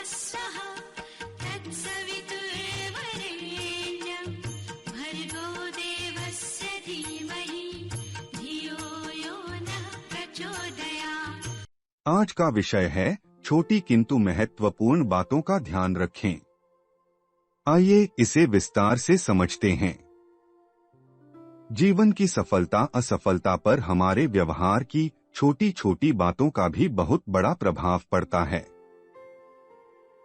स्वः तत्सवितुर्वरेण्यं भर्गो देवस्य धीमहि धियो यो नः प्रचोदयात्। आज का विषय है छोटी किंतु महत्वपूर्ण बातों का ध्यान रखें। आइए इसे विस्तार से समझते हैं। जीवन की सफलता असफलता पर हमारे व्यवहार की छोटी छोटी बातों का भी बहुत बड़ा प्रभाव पड़ता है।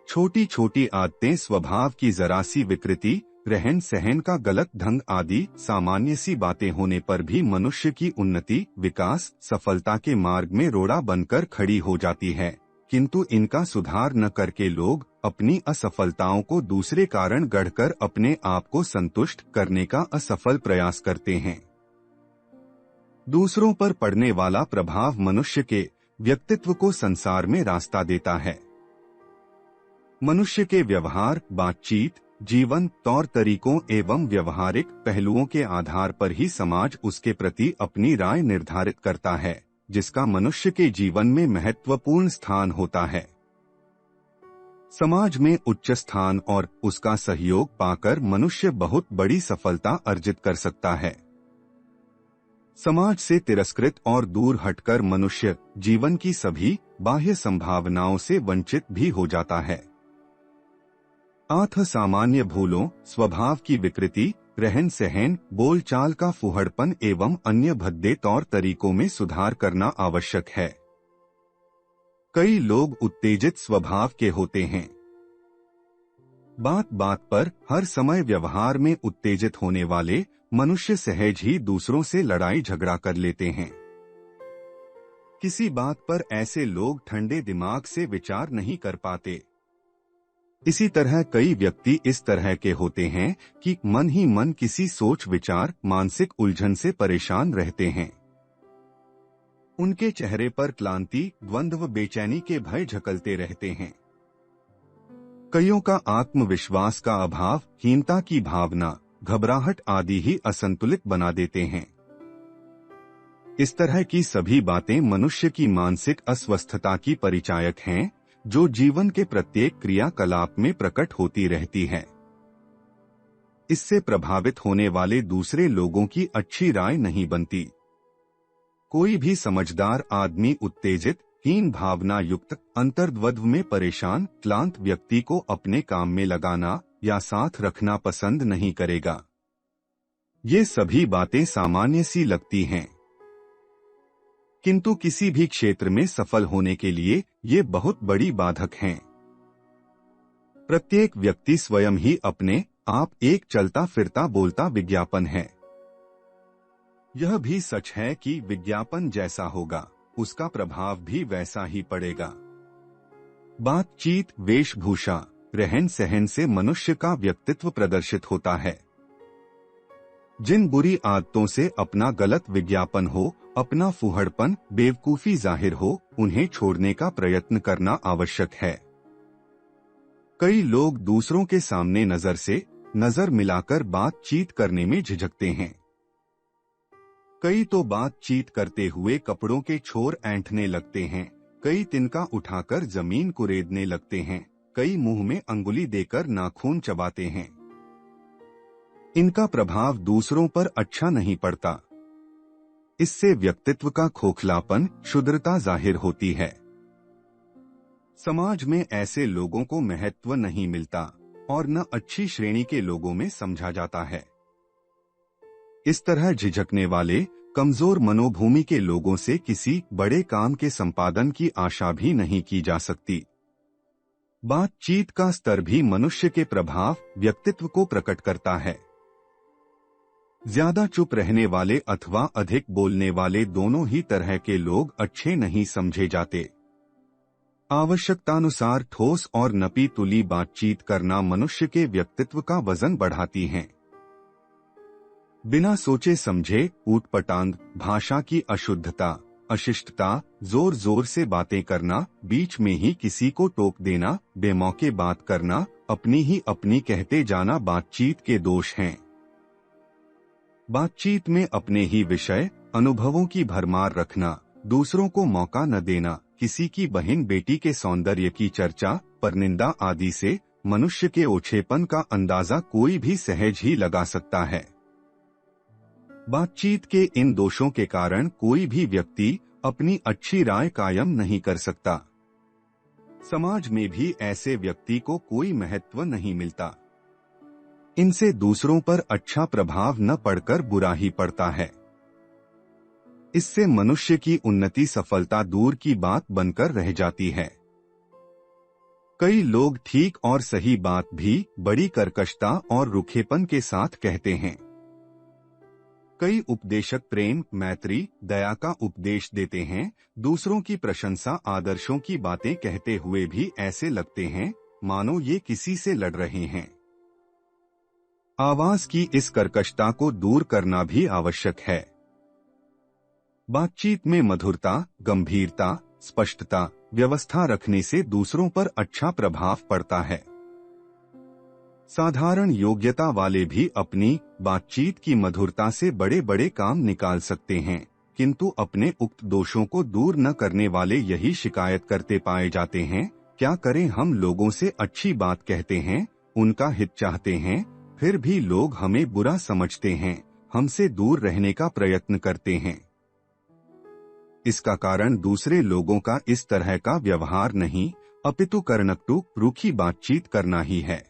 छोटी छोटी आदतें, स्वभाव की जरा सी विकृति, रहन सहन का गलत ढंग आदि सामान्य सी बातें होने पर भी मनुष्य की उन्नति, विकास, सफलता के मार्ग में रोड़ा बनकर खड़ी हो जाती है। किंतु इनका सुधार न करके लोग अपनी असफलताओं को दूसरे कारण गढ़कर अपने आप को संतुष्ट करने का असफल प्रयास करते हैं। दूसरों पर पड़ने वाला प्रभाव मनुष्य के व्यक्तित्व को संसार में रास्ता देता है। मनुष्य के व्यवहार, बातचीत, जीवन, तौर तरीकों एवं व्यवहारिक पहलुओं के आधार पर ही समाज उसके प्रति अपनी राय निर्धारित करता है, जिसका मनुष्य के जीवन में महत्वपूर्ण स्थान होता है। समाज में उच्च स्थान और उसका सहयोग पाकर मनुष्य बहुत बड़ी सफलता अर्जित कर सकता है। समाज से तिरस्कृत और दूर हटकर मनुष्य जीवन की सभी बाह्य संभावनाओं से वंचित भी हो जाता है। अतः सामान्य भूलों, स्वभाव की विकृति, रहन सहन, बोलचाल का फुहड़पन एवं अन्य भद्दे तौर तरीकों में सुधार करना आवश्यक है। कई लोग उत्तेजित स्वभाव के होते हैं। बात बात पर हर समय व्यवहार में उत्तेजित होने वाले मनुष्य सहज ही दूसरों से लड़ाई झगड़ा कर लेते हैं। किसी बात पर ऐसे लोग ठंडे दिमाग से विचार नहीं कर पाते। इसी तरह कई व्यक्ति इस तरह के होते हैं कि मन ही मन किसी सोच विचार, मानसिक उलझन से परेशान रहते हैं। उनके चेहरे पर क्लांति, द्वंद्व, बेचैनी के भय झकलते रहते हैं। कईयों का आत्मविश्वास का अभाव, हीनता की भावना, घबराहट आदि ही असंतुलित बना देते हैं। इस तरह की सभी बातें मनुष्य की मानसिक अस्वस्थता की परिचायक हैं, जो जीवन के प्रत्येक क्रियाकलाप में प्रकट होती रहती है। इससे प्रभावित होने वाले दूसरे लोगों की अच्छी राय नहीं बनती। कोई भी समझदार आदमी उत्तेजित, हीन भावना युक्त, अंतर्द्वंद्व में परेशान, क्लांत व्यक्ति को अपने काम में लगाना या साथ रखना पसंद नहीं करेगा। ये सभी बातें सामान्य सी लगती हैं, किंतु किसी भी क्षेत्र में सफल होने के लिए ये बहुत बड़ी बाधक हैं। प्रत्येक व्यक्ति स्वयं ही अपने आप एक चलता फिरता बोलता विज्ञापन है। यह भी सच है कि विज्ञापन जैसा होगा, उसका प्रभाव भी वैसा ही पड़ेगा। बातचीत, वेशभूषा, रहन सहन से मनुष्य का व्यक्तित्व प्रदर्शित होता है। जिन बुरी आदतों से अपना गलत विज्ञापन हो, अपना फुहड़पन, बेवकूफी जाहिर हो, उन्हें छोड़ने का प्रयत्न करना आवश्यक है। कई लोग दूसरों के सामने नजर मिलाकर बातचीत करने में झिझकते हैं। कई तो बातचीत करते हुए कपड़ों के छोर ऐंठने लगते हैं, कई तिनका उठाकर जमीन कुरेदने लगते हैं, कई मुंह में अंगुली देकर नाखून चबाते हैं। इनका प्रभाव दूसरों पर अच्छा नहीं पड़ता। इससे व्यक्तित्व का खोखलापन, क्षुद्रता जाहिर होती है। समाज में ऐसे लोगों को महत्व नहीं मिलता और न अच्छी श्रेणी के लोगों में समझा जाता है। इस तरह झिझकने वाले, कमजोर मनोभूमि के लोगों से किसी बड़े काम के संपादन की आशा भी नहीं की जा सकती। बातचीत का स्तर भी मनुष्य के प्रभाव, व्यक्तित्व को प्रकट करता है। ज्यादा चुप रहने वाले अथवा अधिक बोलने वाले दोनों ही तरह के लोग अच्छे नहीं समझे जाते। आवश्यकतानुसार ठोस और नपी तुली बातचीत करना मनुष्य के व्यक्तित्व का वजन बढ़ाती है। बिना सोचे समझे ऊटपटांग, भाषा की अशुद्धता, अशिष्टता, जोर जोर से बातें करना, बीच में ही किसी को टोक देना, बेमौके बात करना, अपनी ही अपनी कहते जाना बातचीत के दोष हैं। बातचीत में अपने ही विषय, अनुभवों की भरमार रखना, दूसरों को मौका न देना, किसी की बहन बेटी के सौंदर्य की चर्चा, परनिंदा आदि से मनुष्य के ओछेपन का अंदाजा कोई भी सहज ही लगा सकता है। बातचीत के इन दोषों के कारण कोई भी व्यक्ति अपनी अच्छी राय कायम नहीं कर सकता। समाज में भी ऐसे व्यक्ति को कोई महत्व नहीं मिलता। इनसे दूसरों पर अच्छा प्रभाव न पड़कर बुरा ही पड़ता है। इससे मनुष्य की उन्नति सफलता दूर की बात बनकर रह जाती है। कई लोग ठीक और सही बात भी बड़ी कर्कशता और रुखेपन के साथ कहते हैं। कई उपदेशक प्रेम, मैत्री, दया का उपदेश देते हैं, दूसरों की प्रशंसा, आदर्शों की बातें कहते हुए भी ऐसे लगते हैं मानो ये किसी से लड़ रहे हैं। आवाज की इस कर्कशता को दूर करना भी आवश्यक है। बातचीत में मधुरता, गंभीरता, स्पष्टता, व्यवस्था रखने से दूसरों पर अच्छा प्रभाव पड़ता है। साधारण योग्यता वाले भी अपनी बातचीत की मधुरता से बड़े बड़े काम निकाल सकते हैं, किंतु अपने उक्त दोषों को दूर न करने वाले यही शिकायत करते पाए जाते हैं। क्या करें, हम लोगों से अच्छी बात कहते हैं, उनका हित चाहते हैं, फिर भी लोग हमें बुरा समझते हैं, हमसे दूर रहने का प्रयत्न करते हैं। इसका कारण दूसरे लोगों का इस तरह का व्यवहार नहीं, अपितु कर्णकटु रूखी बातचीत करना ही है।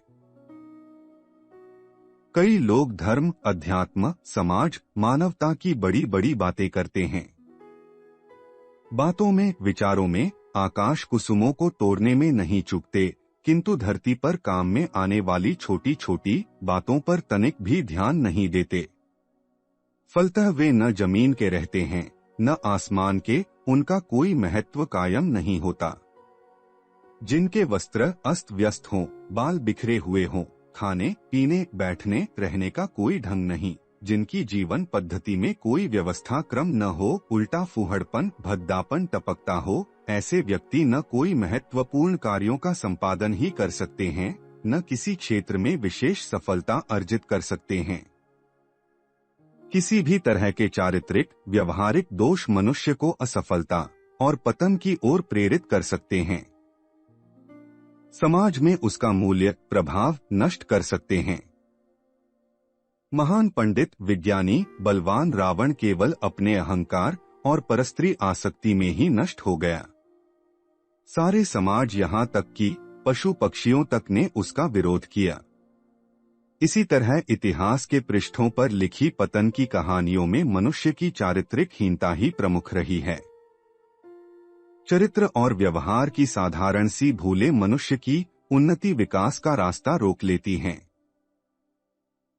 कई लोग धर्म, अध्यात्म, समाज, मानवता की बड़ी बड़ी बातें करते हैं। बातों में, विचारों में आकाश कुसुमों को तोड़ने में नहीं चूकते, किंतु धरती पर काम में आने वाली छोटी छोटी बातों पर तनिक भी ध्यान नहीं देते। फलतः वे न जमीन के रहते हैं न आसमान के, उनका कोई महत्व कायम नहीं होता। जिनके वस्त्र अस्त व्यस्त हों, बाल बिखरे हुए हों, खाने पीने बैठने रहने का कोई ढंग नहीं, जिनकी जीवन पद्धति में कोई व्यवस्था क्रम न हो, उल्टा फूहड़पन भद्दापन टपकता हो, ऐसे व्यक्ति न कोई महत्वपूर्ण कार्यों का संपादन ही कर सकते हैं, न किसी क्षेत्र में विशेष सफलता अर्जित कर सकते हैं। किसी भी तरह के चारित्रिक, व्यवहारिक दोष मनुष्य को असफलता और पतन की ओर प्रेरित कर सकते हैं। समाज में उसका मूल्य, प्रभाव नष्ट कर सकते हैं। महान पंडित, विज्ञानी, बलवान रावण केवल अपने अहंकार और परस्त्री आसक्ति में ही नष्ट हो गया। सारे समाज, यहाँ तक कि पशु पक्षियों तक ने उसका विरोध किया। इसी तरह इतिहास के पृष्ठों पर लिखी पतन की कहानियों में मनुष्य की चारित्रिक हीनता ही प्रमुख रही है। चरित्र और व्यवहार की साधारण सी भूलें मनुष्य की उन्नति विकास का रास्ता रोक लेती हैं।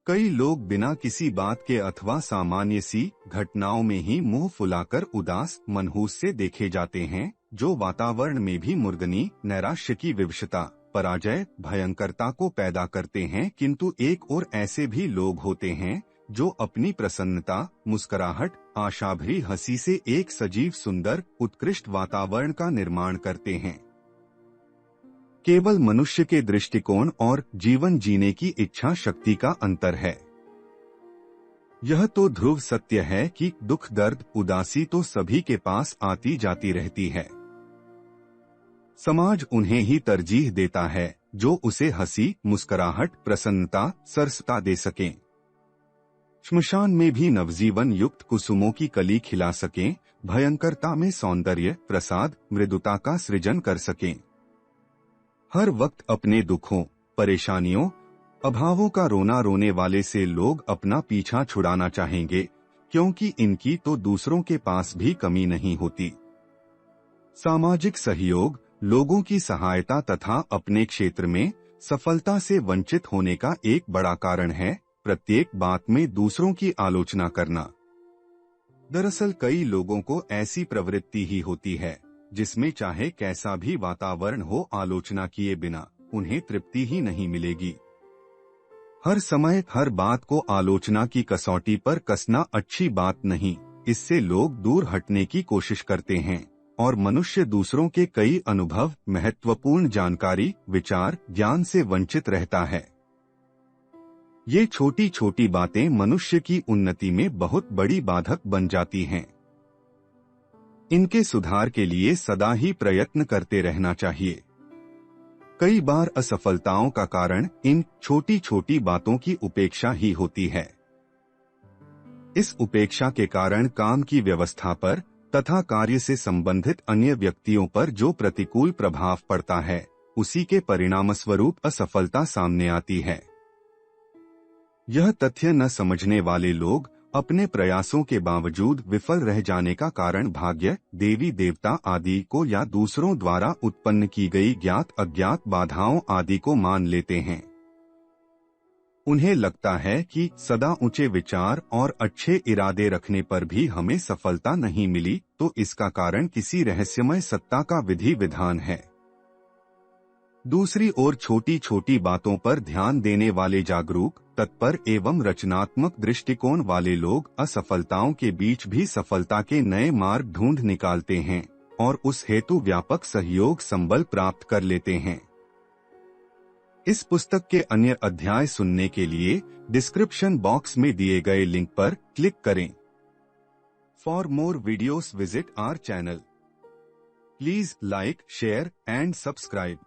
कई लोग बिना किसी बात के अथवा सामान्य सी घटनाओं में ही मुंह फुलाकर उदास मनहूस से देखे जाते हैं, जो वातावरण में भी मुर्गनी, नैराश्य की विवशता, पराजय, भयंकरता को पैदा करते हैं। किंतु एक और ऐसे भी लोग होते हैं जो अपनी प्रसन्नता, मुस्कुराहट, आशाभरी हंसी से एक सजीव, सुंदर, उत्कृष्ट वातावरण का निर्माण करते हैं। केवल मनुष्य के दृष्टिकोण और जीवन जीने की इच्छा शक्ति का अंतर है। यह तो ध्रुव सत्य है कि दुख, दर्द, उदासी तो सभी के पास आती जाती रहती है। समाज उन्हें ही तरजीह देता है जो उसे हंसी, मुस्कुराहट, प्रसन्नता, सरसता दे सकें। श्मशान में भी नवजीवन युक्त कुसुमों की कली खिला सकें, भयंकरता में सौंदर्य, प्रसाद, मृदुता का सृजन कर सकें। हर वक्त अपने दुखों, परेशानियों, अभावों का रोना रोने वाले से लोग अपना पीछा छुड़ाना चाहेंगे, क्योंकि इनकी तो दूसरों के पास भी कमी नहीं होती। सामाजिक सहयोग, लोगों की सहायता तथा अपने क्षेत्र में सफलता से वंचित होने का एक बड़ा कारण है प्रत्येक बात में दूसरों की आलोचना करना। दरअसल कई लोगों को ऐसी प्रवृत्ति ही होती है जिसमें चाहे कैसा भी वातावरण हो, आलोचना किए बिना उन्हें तृप्ति ही नहीं मिलेगी। हर समय हर बात को आलोचना की कसौटी पर कसना अच्छी बात नहीं, इससे लोग दूर हटने की कोशिश करते हैं और मनुष्य दूसरों के कई अनुभव, महत्वपूर्ण जानकारी, विचार, ज्ञान से वंचित रहता है। ये छोटी छोटी बातें मनुष्य की उन्नति में बहुत बड़ी बाधक बन जाती हैं। इनके सुधार के लिए सदा ही प्रयत्न करते रहना चाहिए। कई बार असफलताओं का कारण इन छोटी छोटी बातों की उपेक्षा ही होती है। इस उपेक्षा के कारण काम की व्यवस्था पर तथा कार्य से संबंधित अन्य व्यक्तियों पर जो प्रतिकूल प्रभाव पड़ता है, उसी के परिणामस्वरूप असफलता सामने आती है। यह तथ्य न समझने वाले लोग अपने प्रयासों के बावजूद विफल रह जाने का कारण भाग्य, देवी देवता आदि को या दूसरों द्वारा उत्पन्न की गई ज्ञात अज्ञात बाधाओं आदि को मान लेते हैं। उन्हें लगता है कि सदा ऊंचे विचार और अच्छे इरादे रखने पर भी हमें सफलता नहीं मिली, तो इसका कारण किसी रहस्यमय सत्ता का विधि विधान है। दूसरी ओर छोटी छोटी बातों पर ध्यान देने वाले जागरूक, तत्पर एवं रचनात्मक दृष्टिकोण वाले लोग असफलताओं के बीच भी सफलता के नए मार्ग ढूंढ निकालते हैं और उस हेतु व्यापक सहयोग संबल प्राप्त कर लेते हैं। इस पुस्तक के अन्य अध्याय सुनने के लिए डिस्क्रिप्शन बॉक्स में दिए गए लिंक पर क्लिक करें। For more videos visit our channel. Please like, share and subscribe.